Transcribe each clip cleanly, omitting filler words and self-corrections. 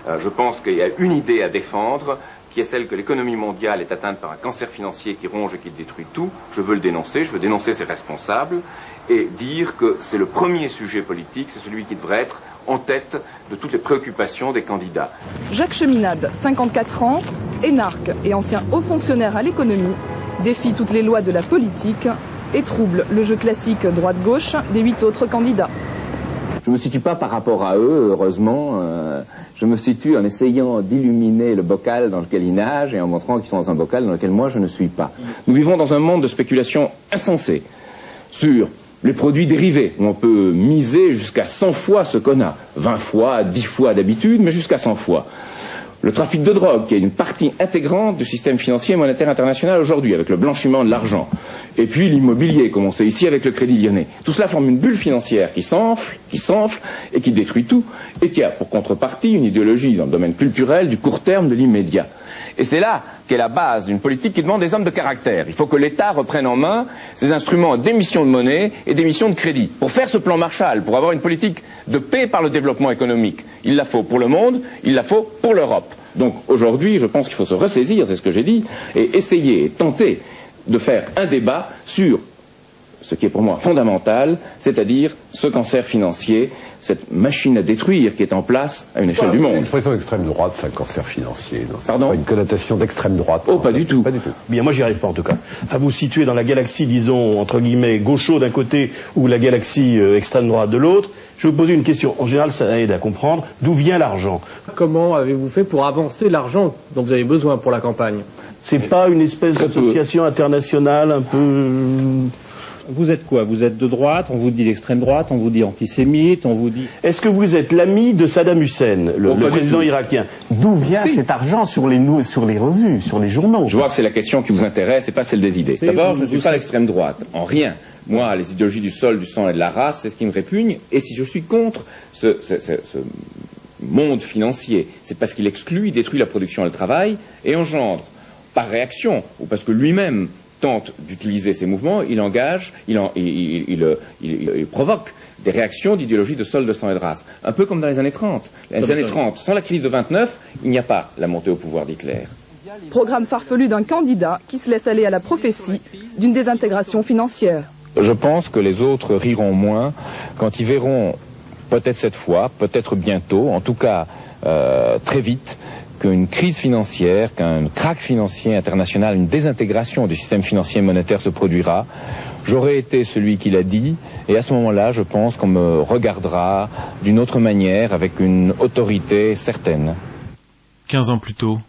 Je pense qu'il y a une idée à défendre, qui est celle que l'économie mondiale est atteinte par un cancer financier qui ronge et qui détruit tout. Je veux le dénoncer, je veux dénoncer ses responsables et dire que c'est le premier sujet politique, c'est celui qui devrait être en tête de toutes les préoccupations des candidats. Jacques Cheminade, 54 ans, énarque et ancien haut fonctionnaire à l'économie, défie toutes les lois de la politique et trouble le jeu classique droite-gauche des 8 autres candidats. Je ne me situe pas par rapport à eux, heureusement. Je me situe en essayant d'illuminer le bocal dans lequel ils nagent et en montrant qu'ils sont dans un bocal dans lequel moi je ne suis pas. Nous vivons dans un monde de spéculation insensée sur les produits dérivés, où on peut miser jusqu'à 100 fois ce qu'on a. 20 fois, 10 fois d'habitude, mais jusqu'à 100 fois. Le trafic de drogue, qui est une partie intégrante du système financier et monétaire international aujourd'hui, avec le blanchiment de l'argent. Et puis l'immobilier, comme on sait ici avec le Crédit Lyonnais. Tout cela forme une bulle financière qui s'enfle, et qui détruit tout, et qui a pour contrepartie une idéologie dans le domaine culturel du court terme, de l'immédiat. Et c'est là qu'est la base d'une politique qui demande des hommes de caractère. Il faut que l'État reprenne en main ses instruments d'émission de monnaie et d'émission de crédit. Pour faire ce plan Marshall, pour avoir une politique de paix par le développement économique, il la faut pour le monde, il la faut pour l'Europe. Donc aujourd'hui, je pense qu'il faut se ressaisir, c'est ce que j'ai dit, et essayer, tenter de faire un débat sur ce qui est pour moi fondamental, c'est-à-dire ce cancer financier, cette machine à détruire qui est en place à une échelle du monde. L'expression extrême droite, c'est un cancer financier. Pardon ? Pas une connotation d'extrême droite. Oh, pas du tout. Pas du tout. Bien, moi, j'y arrive pas, en tout cas. À vous situer dans la galaxie, disons, entre guillemets, gaucho d'un côté ou la galaxie extrême droite de l'autre, je vais vous poser une question. En général, ça aide à comprendre d'où vient l'argent. Comment avez-vous fait pour avancer l'argent dont vous avez besoin pour la campagne ? C'est pas une espèce d'association internationale un peu... Vous êtes quoi? Vous êtes de droite, on vous dit d'extrême droite, on vous dit antisémite, on vous dit... Est-ce que vous êtes l'ami de Saddam Hussein, le président irakien? D'où vient cet argent sur les revues, sur les journaux? Je vois que c'est la question qui vous intéresse et pas celle des idées. D'abord, je ne suis pas l'extrême droite, en rien. Moi, les idéologies du sol, du sang et de la race, c'est ce qui me répugne. Et si je suis contre ce monde financier, c'est parce qu'il exclut, il détruit la production et le travail et engendre, par réaction, ou parce que lui-même tente d'utiliser ces mouvements, il provoque des réactions d'idéologie de sol, de sang et de race. Un peu comme dans les années 30. Les années 30, sans la crise de 29, il n'y a pas la montée au pouvoir d'Hitler. Programme farfelu d'un candidat qui se laisse aller à la prophétie d'une désintégration financière. Je pense que les autres riront moins quand ils verront, peut-être cette fois, peut-être bientôt, en tout cas très vite, qu'une crise financière, qu'un krach financier international, une désintégration du système financier et monétaire se produira. J'aurais été celui qui l'a dit, et à ce moment-là, je pense qu'on me regardera d'une autre manière, avec une autorité certaine. 15 ans plus tôt,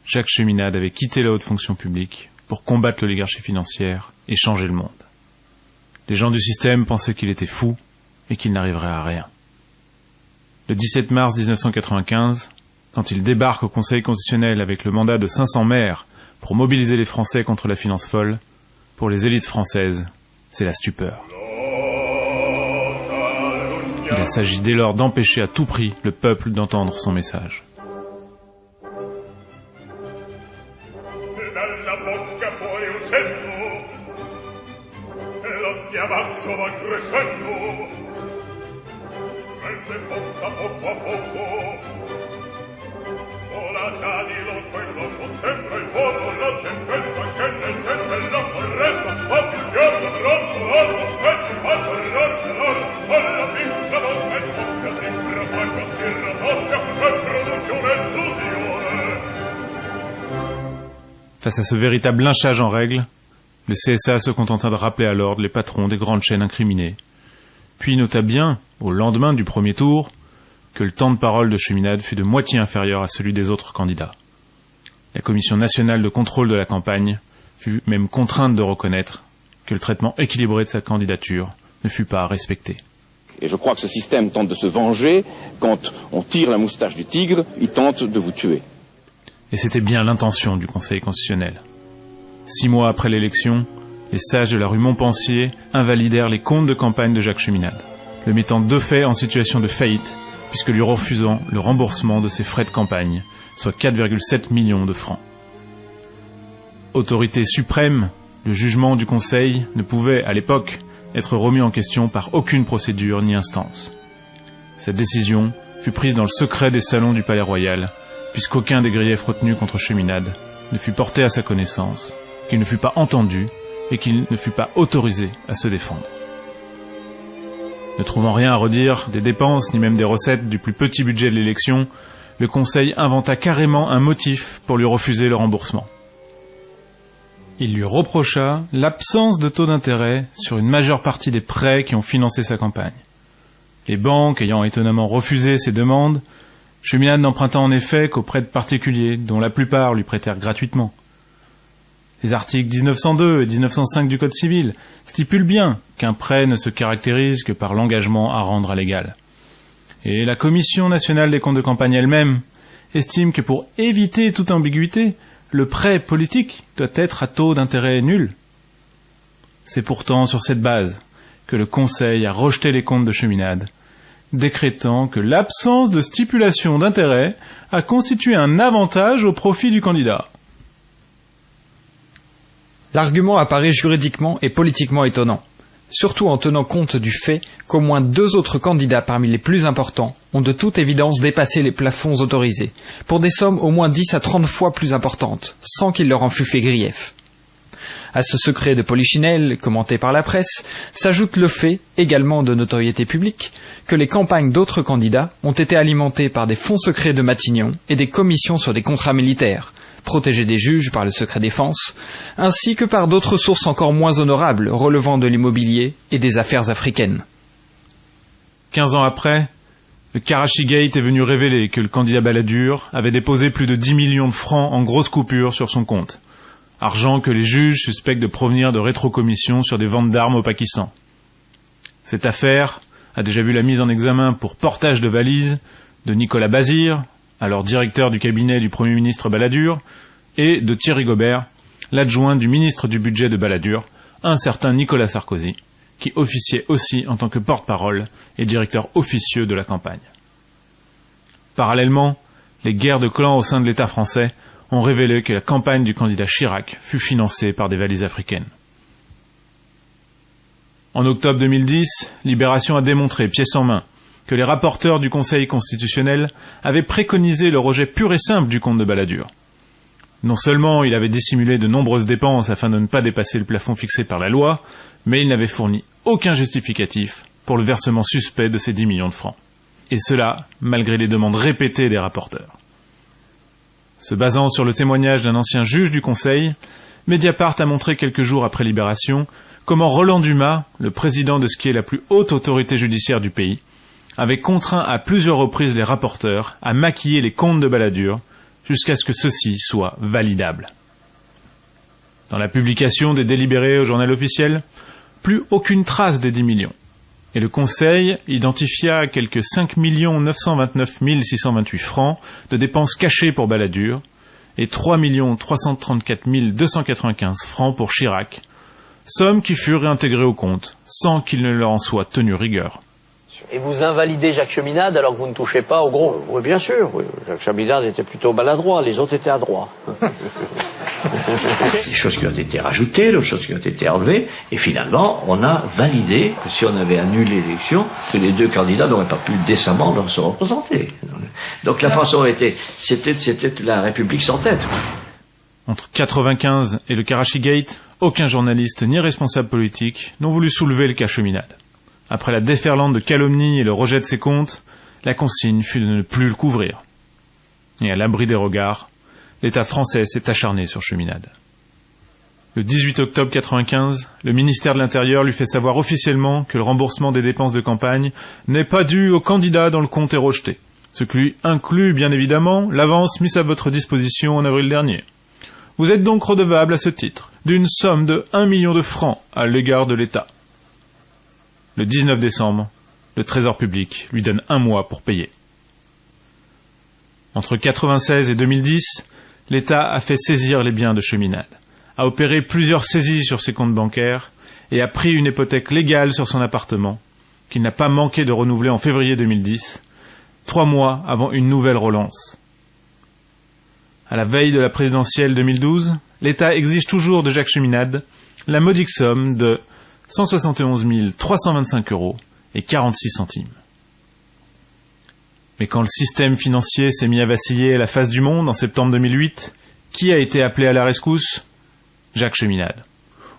Jacques Cheminade avait quitté la haute fonction publique pour combattre l'oligarchie financière et changer le monde. Les gens du système pensaient qu'il était fou et qu'il n'arriverait à rien. Le 17 mars 1995, quand il débarque au Conseil constitutionnel avec le mandat de 500 maires pour mobiliser les Français contre la finance folle, pour les élites françaises, c'est la stupeur. Il s'agit dès lors d'empêcher à tout prix le peuple d'entendre son message. Face à ce véritable lynchage en règle, le CSA se contenta de rappeler à l'ordre les patrons des grandes chaînes incriminées, puis nota bien, au lendemain du premier tour, que le temps de parole de Cheminade fut de moitié inférieur à celui des autres candidats. La Commission nationale de contrôle de la campagne fut même contrainte de reconnaître que le traitement équilibré de sa candidature ne fut pas respecté. Et je crois que ce système tente de se venger. Quand on tire la moustache du tigre, il tente de vous tuer. Et c'était bien l'intention du Conseil constitutionnel. 6 mois après l'élection, les sages de la rue Montpensier invalidèrent les comptes de campagne de Jacques Cheminade, le mettant de fait en situation de faillite, puisque lui refusant le remboursement de ses frais de campagne, soit 4,7 millions de francs. Autorité suprême, le jugement du Conseil ne pouvait, à l'époque, être remis en question par aucune procédure ni instance. Cette décision fut prise dans le secret des salons du Palais Royal, puisqu'aucun des griefs retenus contre Cheminade ne fut porté à sa connaissance, qu'il ne fut pas entendu et qu'il ne fut pas autorisé à se défendre. Ne trouvant rien à redire des dépenses ni même des recettes du plus petit budget de l'élection, le Conseil inventa carrément un motif pour lui refuser le remboursement. Il lui reprocha l'absence de taux d'intérêt sur une majeure partie des prêts qui ont financé sa campagne. Les banques ayant étonnamment refusé ses demandes, Cheminade n'emprunta en effet qu'auprès de particuliers, dont la plupart lui prêtèrent gratuitement. Les articles 1902 et 1905 du Code civil stipulent bien qu'un prêt ne se caractérise que par l'engagement à rendre à l'égal. Et la Commission nationale des comptes de campagne elle-même estime que pour éviter toute ambiguïté, le prêt politique doit être à taux d'intérêt nul. C'est pourtant sur cette base que le Conseil a rejeté les comptes de Cheminade, décrétant que l'absence de stipulation d'intérêt a constitué un avantage au profit du candidat. L'argument apparaît juridiquement et politiquement étonnant, surtout en tenant compte du fait qu'au moins 2 autres candidats parmi les plus importants ont de toute évidence dépassé les plafonds autorisés, pour des sommes au moins 10 à 30 fois plus importantes, sans qu'il leur en fût fait grief. À ce secret de Polichinelle, commenté par la presse, s'ajoute le fait, également de notoriété publique, que les campagnes d'autres candidats ont été alimentées par des fonds secrets de Matignon et des commissions sur des contrats militaires, protégés des juges par le secret défense, ainsi que par d'autres sources encore moins honorables relevant de l'immobilier et des affaires africaines. 15 ans après, le Karachi-Gate est venu révéler que le candidat Balladur avait déposé plus de 10 millions de francs en grosses coupures sur son compte. Argent que les juges suspectent de provenir de rétrocommissions sur des ventes d'armes au Pakistan. Cette affaire a déjà vu la mise en examen pour portage de valises de Nicolas Bazir, alors directeur du cabinet du Premier ministre Balladur, et de Thierry Gobert, l'adjoint du ministre du budget de Balladur, un certain Nicolas Sarkozy, qui officiait aussi en tant que porte-parole et directeur officieux de la campagne. Parallèlement, les guerres de clans au sein de l'État français ont révélé que la campagne du candidat Chirac fut financée par des valises africaines. En octobre 2010, Libération a démontré, pièce en main, que les rapporteurs du Conseil constitutionnel avaient préconisé le rejet pur et simple du compte de Balladur. Non seulement il avait dissimulé de nombreuses dépenses afin de ne pas dépasser le plafond fixé par la loi, mais il n'avait fourni aucun justificatif pour le versement suspect de ces 10 millions de francs. Et cela, malgré les demandes répétées des rapporteurs. Se basant sur le témoignage d'un ancien juge du Conseil, Mediapart a montré quelques jours après Libération comment Roland Dumas, le président de ce qui est la plus haute autorité judiciaire du pays, avait contraint à plusieurs reprises les rapporteurs à maquiller les comptes de Balladur jusqu'à ce que ceux-ci soient validables. Dans la publication des délibérés au journal officiel, plus aucune trace des 10 millions. Et le Conseil identifia quelques 5 929 628 francs de dépenses cachées pour Balladur et 3 334 295 francs pour Chirac, sommes qui furent réintégrées au compte, sans qu'il ne leur en soit tenu rigueur. Et vous invalidez Jacques Cheminade alors que vous ne touchez pas au gros? Oui, bien sûr. Oui. Jacques Cheminade était plutôt maladroit, les autres étaient adroits. Des choses qui ont été rajoutées, d'autres choses qui ont été enlevées, et finalement, on a validé que si on avait annulé l'élection, que les 2 candidats n'auraient pas pu décemment se représenter. Donc la façon c'était la République sans tête. Entre 1995 et le Karachi-Gate, aucun journaliste ni responsable politique n'ont voulu soulever le cas Cheminade. Après la déferlante de calomnies et le rejet de ses comptes, la consigne fut de ne plus le couvrir. Et à l'abri des regards, l'État français s'est acharné sur Cheminade. Le 18 octobre 1995, le ministère de l'Intérieur lui fait savoir officiellement que le remboursement des dépenses de campagne n'est pas dû au candidat dont le compte est rejeté, ce qui lui inclut bien évidemment l'avance mise à votre disposition en avril dernier. Vous êtes donc redevable à ce titre d'une somme de 1 million de francs à l'égard de l'État. Le 19 décembre, le Trésor public lui donne 1 mois pour payer. Entre 1996 et 2010, l'État a fait saisir les biens de Cheminade, a opéré plusieurs saisies sur ses comptes bancaires et a pris une hypothèque légale sur son appartement, qu'il n'a pas manqué de renouveler en février 2010, 3 mois avant une nouvelle relance. À la veille de la présidentielle 2012, l'État exige toujours de Jacques Cheminade la modique somme de 171 325 € et 46 centimes. Mais quand le système financier s'est mis à vaciller à la face du monde en septembre 2008, qui a été appelé à la rescousse? Jacques Cheminade.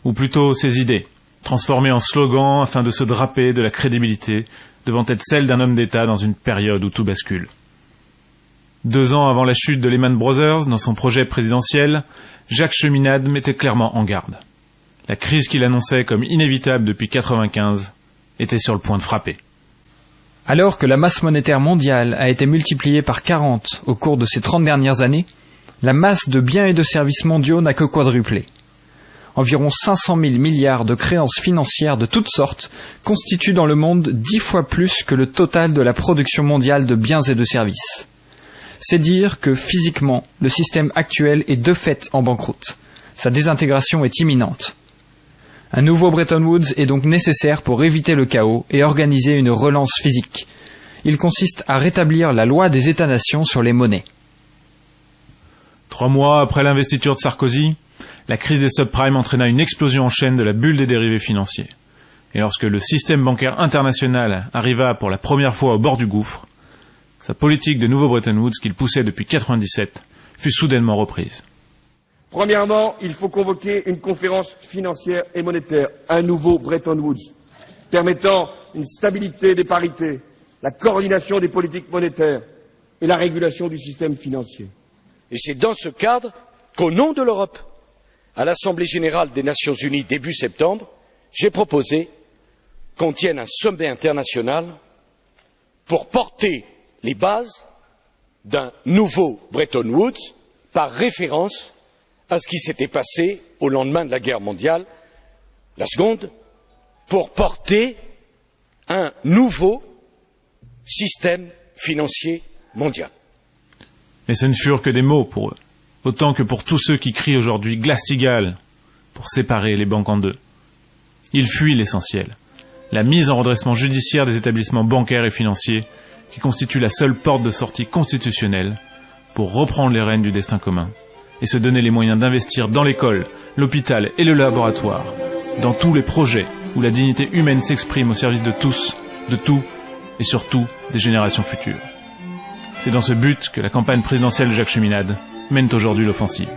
Ou plutôt ses idées, transformées en slogans afin de se draper de la crédibilité devant être celle d'un homme d'État dans une période où tout bascule. 2 ans avant la chute de Lehman Brothers, dans son projet présidentiel, Jacques Cheminade mettait clairement en garde. La crise qu'il annonçait comme inévitable depuis 1995 était sur le point de frapper. Alors que la masse monétaire mondiale a été multipliée par 40 au cours de ces 30 dernières années, la masse de biens et de services mondiaux n'a que quadruplé. Environ 500 000 milliards de créances financières de toutes sortes constituent dans le monde 10 fois plus que le total de la production mondiale de biens et de services. C'est dire que, physiquement, le système actuel est de fait en banqueroute. Sa désintégration est imminente. Un nouveau Bretton Woods est donc nécessaire pour éviter le chaos et organiser une relance physique. Il consiste à rétablir la loi des États-nations sur les monnaies. 3 mois après l'investiture de Sarkozy, la crise des subprimes entraîna une explosion en chaîne de la bulle des dérivés financiers. Et lorsque le système bancaire international arriva pour la première fois au bord du gouffre, sa politique de nouveau Bretton Woods qu'il poussait depuis 1997 fut soudainement reprise. Premièrement, il faut convoquer une conférence financière et monétaire, un nouveau Bretton Woods, permettant une stabilité des parités, la coordination des politiques monétaires et la régulation du système financier. Et c'est dans ce cadre qu'au nom de l'Europe, à l'Assemblée générale des Nations unies début septembre, j'ai proposé qu'on tienne un sommet international pour porter les bases d'un nouveau Bretton Woods par référence à ce qui s'était passé au lendemain de la guerre mondiale, la seconde, pour porter un nouveau système financier mondial. Mais ce ne furent que des mots pour eux, autant que pour tous ceux qui crient aujourd'hui Glass-Steagall pour séparer les banques en deux. Ils fuient l'essentiel, la mise en redressement judiciaire des établissements bancaires et financiers qui constitue la seule porte de sortie constitutionnelle pour reprendre les rênes du destin commun et se donner les moyens d'investir dans l'école, l'hôpital et le laboratoire, dans tous les projets où la dignité humaine s'exprime au service de tous, de tout et surtout des générations futures. C'est dans ce but que la campagne présidentielle de Jacques Cheminade mène aujourd'hui l'offensive.